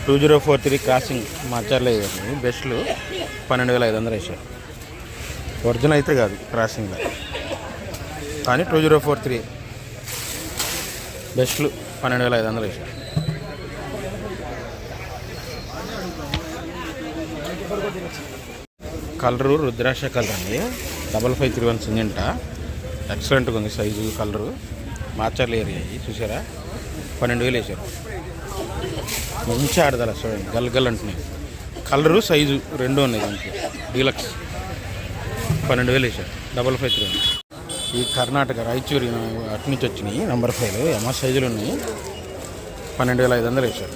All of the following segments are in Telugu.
2043 క్రాసింగ్ మార్చారులే బెస్ట్లు 12,500 వేసారు. ఒరిజినల్ అయితే కాదు క్రాసింగ్లో, కానీ 2043 బెస్ట్లు 12,500 వేసారు. కలరు రుద్రాక్ష కలర్ అండి, 5531 సింజంట. ఎక్సలెంట్గా ఉంది సైజు, కలరు. మార్చర్లు ఏరియా చూసారా, 12,000 వేసారు. మంచి ఆడదాలి చూడండి, గల్ అంటున్నాయి. కలరు సైజు రెండు ఉన్నాయి దానికి. డీలక్స్ 12,000 వేసారు. 5531. ఈ కర్ణాటక రాయచూరి అటు నుంచి వచ్చినాయి నెంబర్ 5 ఎంఆర్ సైజులు ఉన్నాయి. 12,500 వేసారు.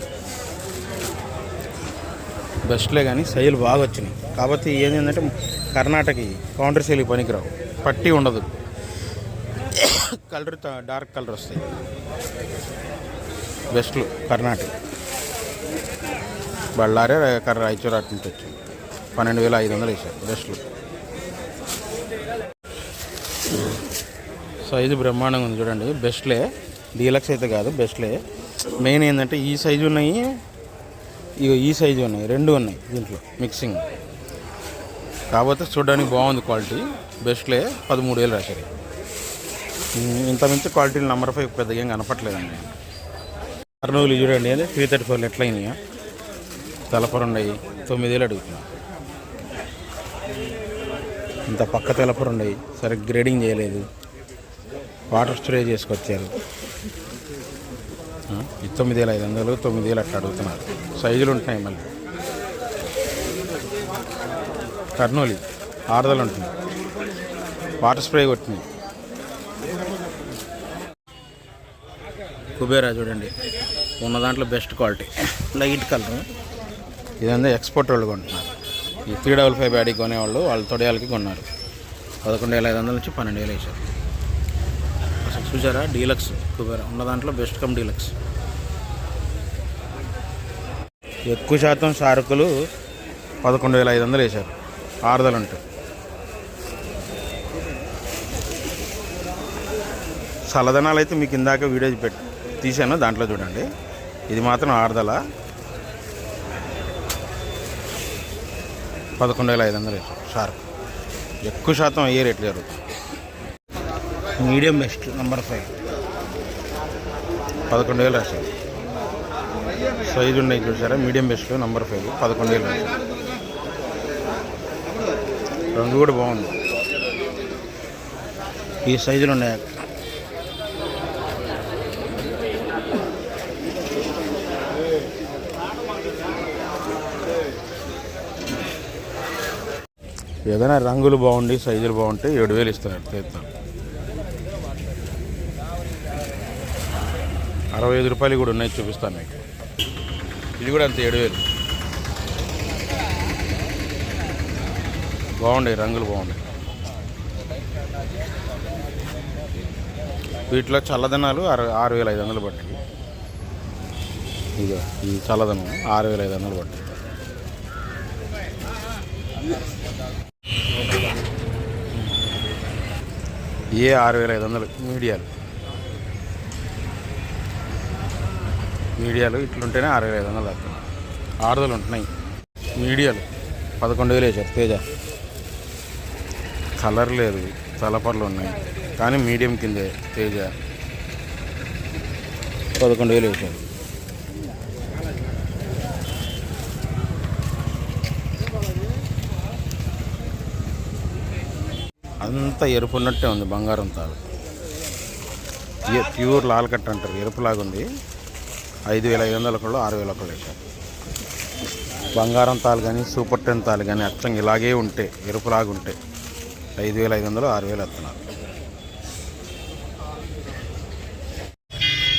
బెస్ట్లే కానీ సైజులు బాగా వచ్చినాయి. కాకపోతే ఏంటంటే కర్ణాటకకి కౌంటర్ సేల్కి పనికిరావు, పట్టి ఉండదు, కలర్ డార్క్ కలర్ వస్తాయి. బెస్ట్లు కర్ణాటక, బళ్ళారే రాయచూరు అటు నుంచి వచ్చి 12,500 వేసారు. బెస్ట్లు సైజు బ్రహ్మాండంగా ఉంది చూడండి. బెస్ట్లే, డీలక్స్ అయితే కాదు, బెస్ట్లే. మెయిన్ ఏంటంటే ఈ సైజు ఉన్నాయి, ఇక ఈ సైజు ఉన్నాయి, రెండు ఉన్నాయి దీంట్లో మిక్సింగ్. కాకపోతే చూడడానికి బాగుంది క్వాలిటీ. బెస్ట్లే 13,000 రాశారు. ఇంత మించి క్వాలిటీలు నెంబర్ 5 పెద్దగా ఏం కనపట్లేదండి. కర్నూలు చూడండి, 334 ఎట్లా అయినాయా, తెలపరు ఉన్నాయి. 9,000 అడుగుతున్నాయి. ఇంత పక్క తెలపరు ఉన్నాయి, సరే గ్రేడింగ్ చేయలేదు, వాటర్ స్ప్రే చేసుకొచ్చారు. 9,500 9,000 అట్లా అడుగుతున్నారు. సైజులు ఉంటున్నాయి. మళ్ళీ కర్నూలు ఆరుదలు ఉంటుంది, వాటర్ స్ప్రే కొట్టినాయి. కుబేరా చూడండి, ఉన్న దాంట్లో బెస్ట్ క్వాలిటీ, లైట్ కలర్. ఇదంతా ఎక్స్పోర్ట్ వాళ్ళు కొంటున్నారు. ఈ 355 బ్యాడీ కొనేవాళ్ళు వాళ్ళ తొడయాలకి కొన్నారు. 11,500 నుంచి 12,000 వేసారు. అసలు చూసారా, డీలక్స్ కుబేరా ఉన్న దాంట్లో బెస్ట్ కమ్ డీలక్స్. ఎక్కువ శాతం షార్కులు 11,500 వేశారు. ఆరుదలు ఉంటాయి. చల్లదనాలు అయితే మీకు ఇందాక వీడియో తీశాను, దాంట్లో చూడండి. ఇది మాత్రం ఆరుదల 11,500 వేసారు. షార్క్ ఎక్కువ శాతం అయ్యే రేట్లు జరుగుతుంది. మీడియం బెస్ట్ నెంబర్ 5 11,000 రాశారు. సైజు ఉన్నాయి చూసారా, మీడియం బెస్ట్ నెంబర్ 5 11,000 రాశారు. రంగు కూడా బాగుంది. ఈ సైజులు ఉన్నాయి. ఏదైనా రంగులు బాగుండి సైజులు బాగుంటే 7,000 ఇస్తున్నారు. తీర్థం 65 రూపాయలు కూడా ఉన్నాయి, చూపిస్తాను మీకు. ఇది కూడా అంతే 7,000. బాగుండే రంగులు బాగుండే. వీటిలో చల్లదనాలు 6,500 పట్టాయి. ఇదో ఈ చల్లదనం 6,500 పట్టాయి. ఏ 6,500 మీడియాలు ఇట్లుంటేనే 6,500 అవుతుంది. ఆరుదలు ఉంటున్నాయి. మీడియాలు 11,000 వేసారు. తేజ కలర్ లేదు, తలపర్లు ఉన్నాయి, కానీ మీడియం కిందే. తేజ 11,000 వేసారు. అంతా ఎరుపు ఉన్నట్టే ఉంది, బంగారం తాలు. ప్యూర్ లాల్ కట్ అంటారు, ఎరుపులాగా ఉంది. 5,500 ఒకళ్ళు, 6,000 ఒకళ్ళు వేసారు. బంగారం తాలు కానీ సూపర్ 10 తాలు కానీ అచ్చంగా ఇలాగే ఉంటే, ఎరుపులాగా ఉంటే 5,500 6,000 వస్తున్నారు.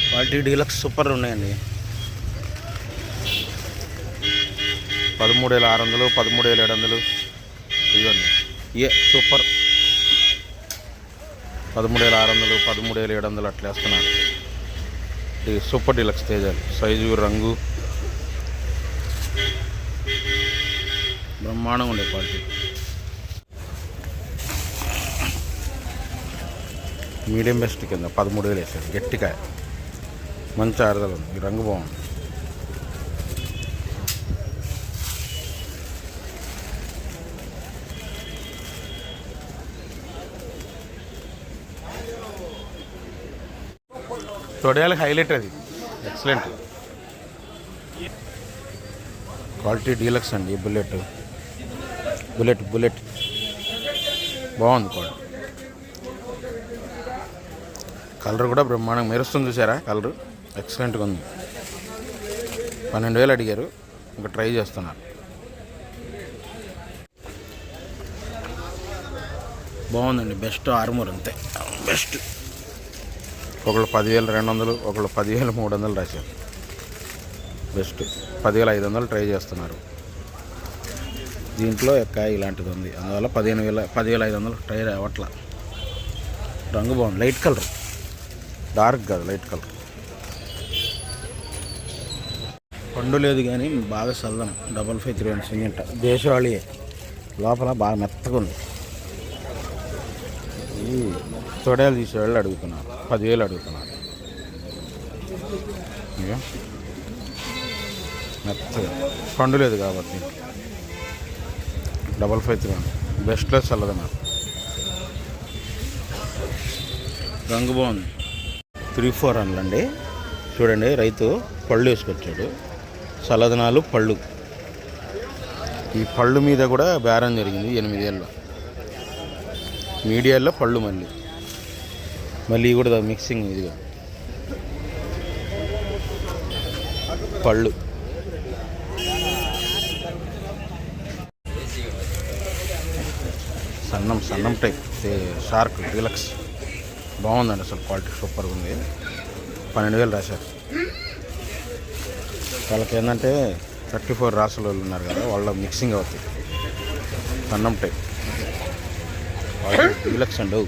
క్వాలిటీ డీలక్స్ సూపర్ ఉన్నాయండి. 13,600 13,700 ఇవన్నీ సూపర్. 13,600 13,700 అట్లా వేస్తున్నారు. ఇది సూపర్ డీలక్స్ తేజాలు. సైజు రంగు బ్రహ్మాండంగా ఉండే క్వాలిటీ. మీడియం బెస్ట్ కింద 13,000 వేసారు. గట్టికాయ మంచి ఆరుదల ఉంది. ఈ రంగు బాగుంది. తొడయాలకు హైలైట్ అది. ఎక్సలెంట్ క్వాలిటీ డీలక్స్ అండి. బుల్లెట్ బుల్లెట్ బుల్లెట్ బాగుంది క్వాలిటీ. కలర్ కూడా బ్రహ్మాండంగా మెరుస్తుంది చూసారా. కలరు ఎక్సలెంట్గా ఉంది. 12,000 అడిగారు. ఇంకా ట్రై చేస్తున్నారు. బాగుందండి. బెస్ట్ ఆర్మూర్ అంతే బెస్ట్. ఒకళ్ళు 10,200, ఒకళ్ళు 10,300 రాశారు. బెస్ట్ 10,500 ట్రై చేస్తున్నారు. దీంట్లో ఎక్కాయ ఇలాంటిది ఉంది, అందువల్ల 10,500 ట్రై అవ్వట్ల. రంగు బాగుంది. లైట్ కలర్, డార్క్ కాదు, లైట్ కలర్. పండు లేదు కానీ బాగా చల్లదనం. 5531 సిమెంట్ దేశవాళీయే. లోపల బాగా మెత్తగా ఉంది. ఈ తొడయాలు తీసేవాళ్ళు అడుగుతున్నారు. 10,000 అడుగుతున్నారు. ఇక మెత్తగా పండు లేదు కాబట్టి 5531 బెస్ట్లో చల్లదన్నారు. రంగు బాగుంది. 3-4 అండి. చూడండి, రైతు పళ్ళు వేసుకొచ్చాడు. చల్లదనాలు పళ్ళు. ఈ పళ్ళు మీద కూడా బేరం జరిగింది 8 ఏళ్ళు. మీడియాల్లో పళ్ళు మళ్ళీ కూడా మిక్సింగ్. ఇదిగా పళ్ళు సన్నం టైప్ షార్క్ డీలక్స్ బాగుందండి. అసలు క్వాలిటీ సూపర్గా ఉంది. 12,000 రాశారు. వాళ్ళకి ఏంటంటే 34 రాసుల వాళ్ళు ఉన్నారు కదా, వాళ్ళ మిక్సింగ్ అవుతుంది. సన్నం టైప్ డీలక్స్ అండి.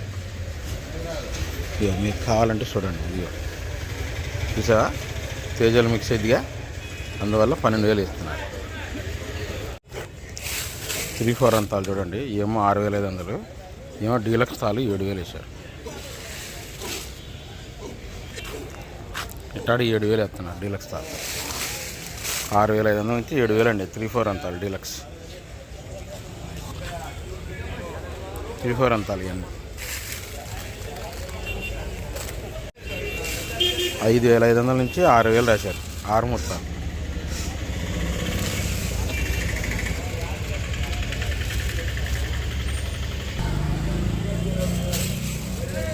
ఇదిగో మీకు కావాలంటే చూడండి. ఇదిగో చూసావా, తేజాలు మిక్స్ అయ్యిగా, అందువల్ల 12,000 ఇస్తున్నారు. 3-4 అంతాలు చూడండి. ఏమో 6,500, ఏమో డీలక్స్ తాలు 7,000 వేశారు. ఇట్టాడు 7,000 వేస్తున్నారు డీలక్స్ తాలు. 6,500 నుంచి 7,000 అండి. 3-4 అంతాలు డీలక్స్. 3-4 అంతాలు ఇవన్నీ. 5,500 నుంచి 6,000 రాశారు. 6 మొత్తాలు.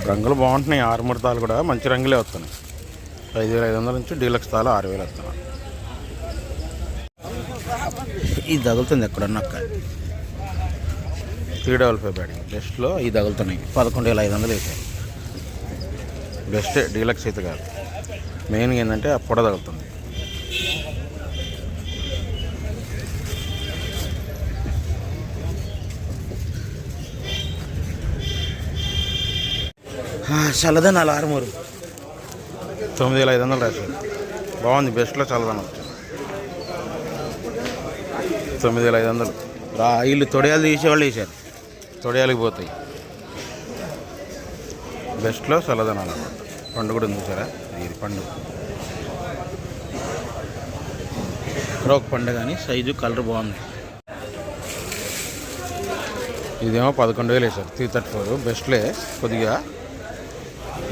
రంగులు బాగుంటున్నాయి. 6 ముడతాలు కూడా మంచి రంగులే వస్తున్నాయి. 5,500 నుంచి డీలక్స్ తాలు 6,000 వస్తున్నాయి. ఇది తగులుతుంది ఎక్కడన్నా అక్క. 355 బ్యాటింగ్ బెస్ట్లో ఇది తగులుతున్నాయి. 11,500 వేసారు. బెస్టే, డీలక్స్ అయితే కాదు. మెయిన్గా ఏంటంటే ఆ పొడ తగులుతుంది. చల్లదనాలు ఆరుమూరు 9,500 రాశారు. బాగుంది. బెస్ట్లో చల్లదనం వచ్చింది. 9,500 వీళ్ళు తొడయాలు తీసేవాళ్ళు వేసారు. తొడయాలకి పోతాయి. బెస్ట్లో చల్లదనాలు అన్నమాట. పండు కూడా ఉంది చూసారా. ఇది పండు క్రోక్ పండు కానీ సైజు కలర్ బాగుంది. ఇదేమో 11,000 వేసారు. 334 బెస్ట్లే కొద్దిగా.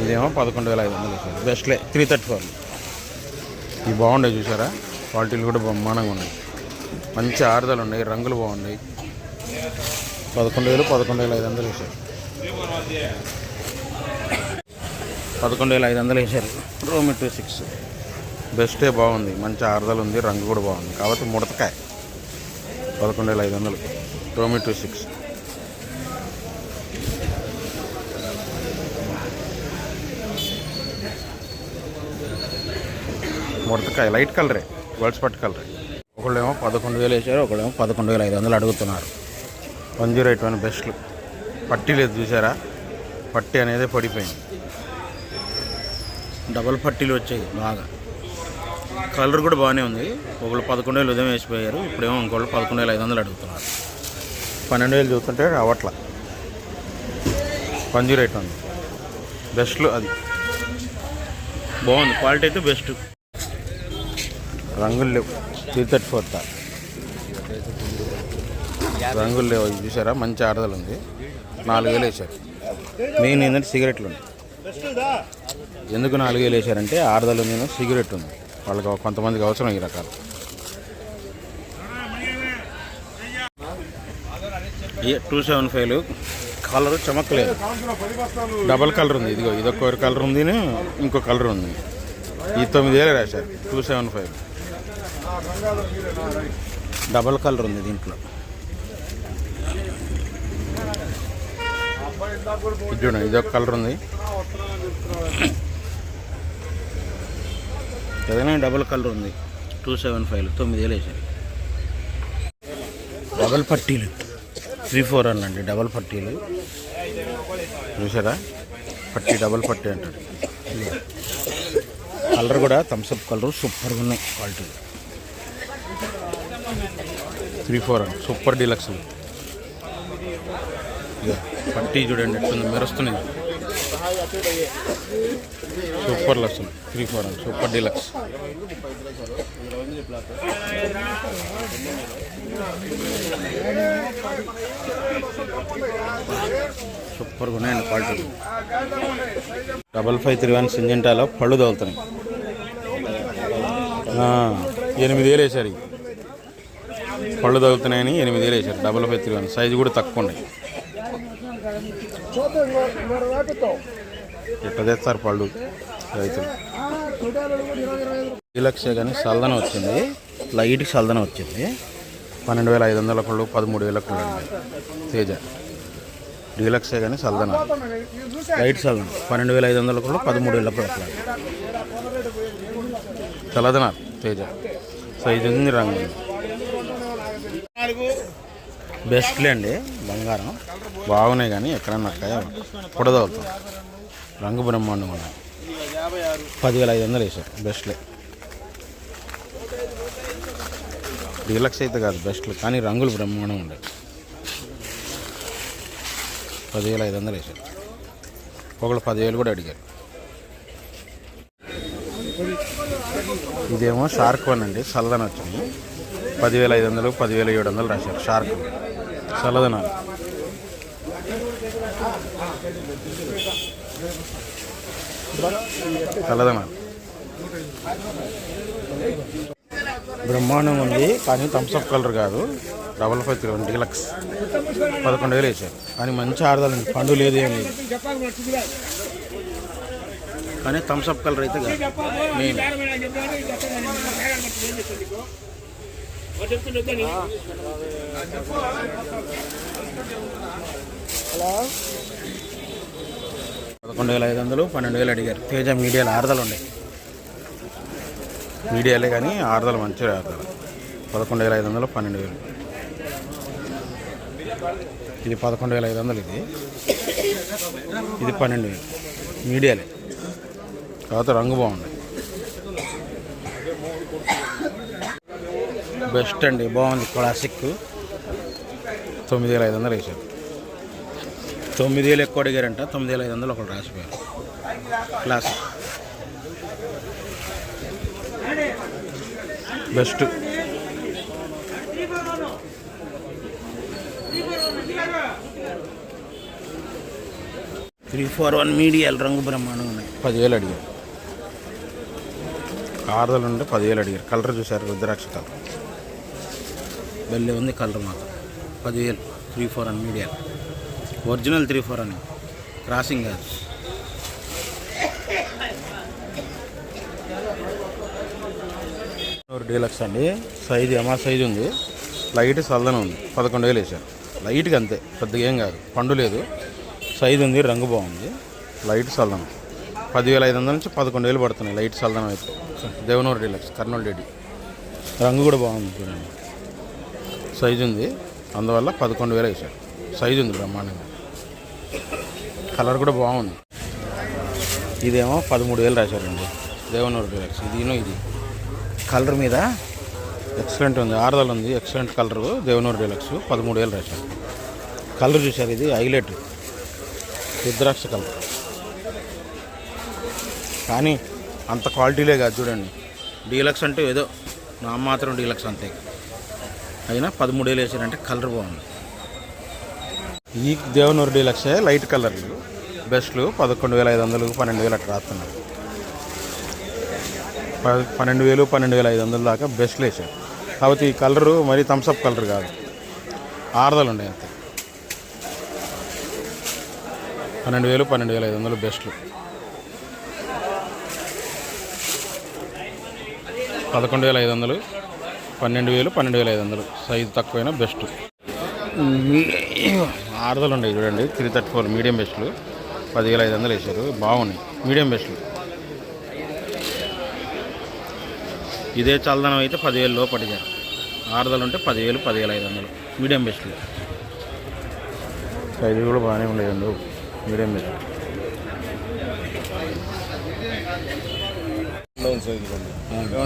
ఇదేమో 11,500 వేసారు. బెస్ట్లే 334. ఇవి బాగుండే చూసారా. క్వాలిటీలు కూడా బ్రహ్మాండంగా ఉన్నాయి. మంచి ఆరుదలు ఉన్నాయి. రంగులు బాగున్నాయి. 11,000 11,500 వేసారు. 11,500 వేసారు. రోమి 26 బెస్టే బాగుంది. మంచి ఆరుదలు ఉంది. రంగు కూడా బాగుంది. కాబట్టి ముడతకాయ 11,500 రోమి 26. ముడతకాయ లైట్ కలరే, గోల్డ్ స్పాట్ కలరే. ఒకళ్ళేమో 11,000 వేసారు. ఒకళ్ళేమో 11,500 అడుగుతున్నారు. 1081 బెస్ట్లు. పట్టి లేదు చూసారా. పట్టి అనేది పడిపోయింది. డబల్ పట్టీలు వచ్చాయి బాగా. కలర్ కూడా బాగానే ఉంది. ఒకళ్ళు 11,000 ఉదయం వేసిపోయారు. ఇప్పుడేమో ఇంకోళ్ళు 11,500 అడుగుతున్నారు. 12,000 చూస్తుంటే అవట్ల. 1081 బెస్ట్లు. అది బాగుంది. క్వాలిటీ అయితే బెస్ట్. రంగులు లేవు. 334 రంగులు లేవు. చూసారా మంచి ఆడదలు ఉంది. 4,000 వేసారు. మెయిన్ ఏంటంటే సిగరెట్లు ఉన్నాయి. ఎందుకు 4000 వేసారంటే ఆరుదల నేను సిగరెట్ ఉంది, వాళ్ళకి కొంతమందికి అవసరం ఈ రకాలు. 275 కలర్ చమక్కలేదు, డబల్ కలర్ ఉంది. ఇదిగో ఇదొక కలర్ ఉంది, ఇంకో కలర్ ఉంది. ఈ 9000 రాశారు. 275 డబల్ కలర్ ఉంది దీంట్లో. ఇది చూడండి, ఇదొక కలర్ ఉంది. ఏదైనా డబల్ కలర్ ఉంది. 275 9000 వేసారు. డబల్ పట్టీలు 341 అండి. డబల్ పట్టీలు చూసారా, పట్టీ డబల్ పట్టీ అంటాడు. కలర్ కూడా థమ్స్అప్ కలర్ సూపర్గా ఉన్నాయి. Quality 341 super deluxe. పట్టీ చూడండి ఎట్లుంది, మెరుస్తున్నాయి. Super lux 341 super deluxe. సూపర్గా ఉన్నాయండి క్వాలిటీ. 5531 సింజెంటాలో పళ్ళు తగులుతున్నాయి. 8000 వేసారు. పళ్ళు తగులుతున్నాయని 8000 వేసారు. 5531 సైజు కూడా తక్కువ ఉన్నాయి. ఎట్లా తెస్తారు పళ్ళు రైతులు. డీలక్సే కానీ సల్దన వచ్చింది, లైట్ సల్దన వచ్చింది. 12,500 పళ్ళు, 13,000 పళ్ళు అండి. తేజ డీలక్సే కానీ సల్దన లైట్ సల్దన 12,500 పళ్ళు, 13,000 పళ్ళు. చల్లదన తేజ సైజు ఉంది, రంగు బెస్ట్లే అండి. బంగారం బాగున్నాయి కానీ ఎక్కడన్నా అక్కయ్య పొడదవుతాం. రంగు బ్రహ్మాండంగా ఉన్నాయి. 10,500 వేసారు. బెస్ట్లే, డీలక్స్ అయితే కాదు బెస్ట్లు, కానీ రంగులు బ్రహ్మాండంగా ఉన్నాయి. 10,500 వేసారు. ఒకళ్ళు 10,000 కూడా అడిగారు. ఇదేమో షార్క్ వన్ అండి, చల్లదన వచ్చింది. 10,500 10,700 రాశారు. షార్క్ చల్లదనాలు. చల్లదనాలు బ్రహ్మాండం ఉంది, కానీ థమ్స్అప్ కలర్ కాదు. 5531 డీలక్స్ 11,000 వేసారు. కానీ మంచి ఆడదాలండి, పండు లేదు ఏం లేదు, కానీ థమ్స్అప్ కలర్ అయితే కాదు. మెయిన్ 11,500 12,000 అడిగారు. తేజ మీడియాలు ఆరుదలు ఉన్నాయి. మీడియాలే కానీ ఆరుదలు మంచిగా ఆరుదలు. 11,500 12,000. ఇది 11,500. ఇది 12,000 మీడియాలే. తర్వాత రంగు బాగుంది. బెస్ట్ అండి, బాగుంది. క్లాసిక్ 9,500 వేసారు. 9,000 ఎక్కువ అడిగారంట. 9,500 ఒకటి రాసిపోయారు. Classic best. 341 మీడియాలు రంగు బ్రహ్మాండంగా ఉన్నాయి. 10,000 అడిగారు. ఆరుదలు ఉంటే 10,000 అడిగారు. కలర్ చూసారు, రుద్రాక్ష కలర్ వెళ్ళే ఉంది. కలర్ మాత్రం 10,000. 341 మీడియాలు ఒరిజినల్ 341 క్రాసింగ్ కాదు. డీలక్స్ అండి. సైజు ఎమా సైజు ఉంది, లైట్ సల్దన ఉంది. 11,000 వేసారు. లైట్గా అంతే, పెద్దగా ఏం కాదు. పండు లేదు, సైజు ఉంది, రంగు బాగుంది. లైట్ సల్దన 10,500 నుంచి 11,000 పడుతున్నాయి. లైట్ సల్దనం అయితే దేవనూరు డీలక్స్ కర్నూలు డేడి. రంగు కూడా బాగుంది చూడండి, సైజు ఉంది. అందువల్ల 11,000 వేసారు. సైజు ఉంది బ్రహ్మాండంగా, కలర్ కూడా బాగుంది. ఇదేమో 13,000 రాశారండి. దేవనూరు డీలక్స్. ఇది కలర్ మీద ఎక్సలెంట్ ఉంది, ఆరుదల ఉంది, ఎక్సలెంట్ కలరు. దేవనూరు డీలక్స్ 13,000 రాశారు. కలర్ చూశారు, ఇది హైలైట్ రుద్రాక్ష కలర్. కానీ అంత క్వాలిటీలే కాదు చూడండి. డీలక్స్ అంటే ఏదో నా మాత్రం డీలక్స్ అంతే. అయినా 13,000 వేసారంటే కలర్ బాగుంది. ఈ దేవనూరు డీలక్సే లైట్ కలర్లు బెస్ట్లు 11,500 12,000 అట్లా రాస్తున్నారు. 12,000 12,500 దాకా బెస్ట్లు వేసారు. కాబట్టి ఈ కలరు మరీ థమ్స్అప్ కలర్ కాదు, ఆరుదలు ఉన్నాయి అంతే. 12,000 12,500 బెస్ట్లు. 11,500 12,000 12,500 సైజు తక్కువైనా బెస్ట్. ఆరుదలు ఉన్నాయి చూడండి, 334 మీడియం బెస్ట్లు 10,500 వేసారు. బాగున్నాయి మీడియం బెస్ట్లు. ఇదే చల్దనం అయితే 10,000 లోపడిగారు. ఆరుదలు ఉంటే 10,000 10,500 మీడియం బెస్ట్లు. సైజు కూడా బాగానే ఉండేదండి మీడియం బెస్ట్.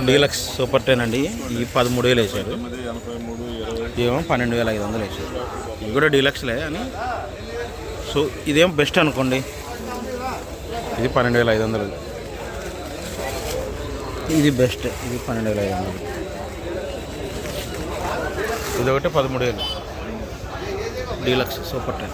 డీలక్స్ సూపర్ 10 అండి. ఈ 13,000 వేసారు. ఇదేమో 12,500 వేసారు. ఇవి కూడా డీలక్స్లే అని. సో ఇదేమో బెస్ట్ అనుకోండి. ఇది 12,500. ఇది బెస్ట్. ఇది 12,500. ఇది ఒకటి 13,000 డీలక్స్ సూపర్ 10.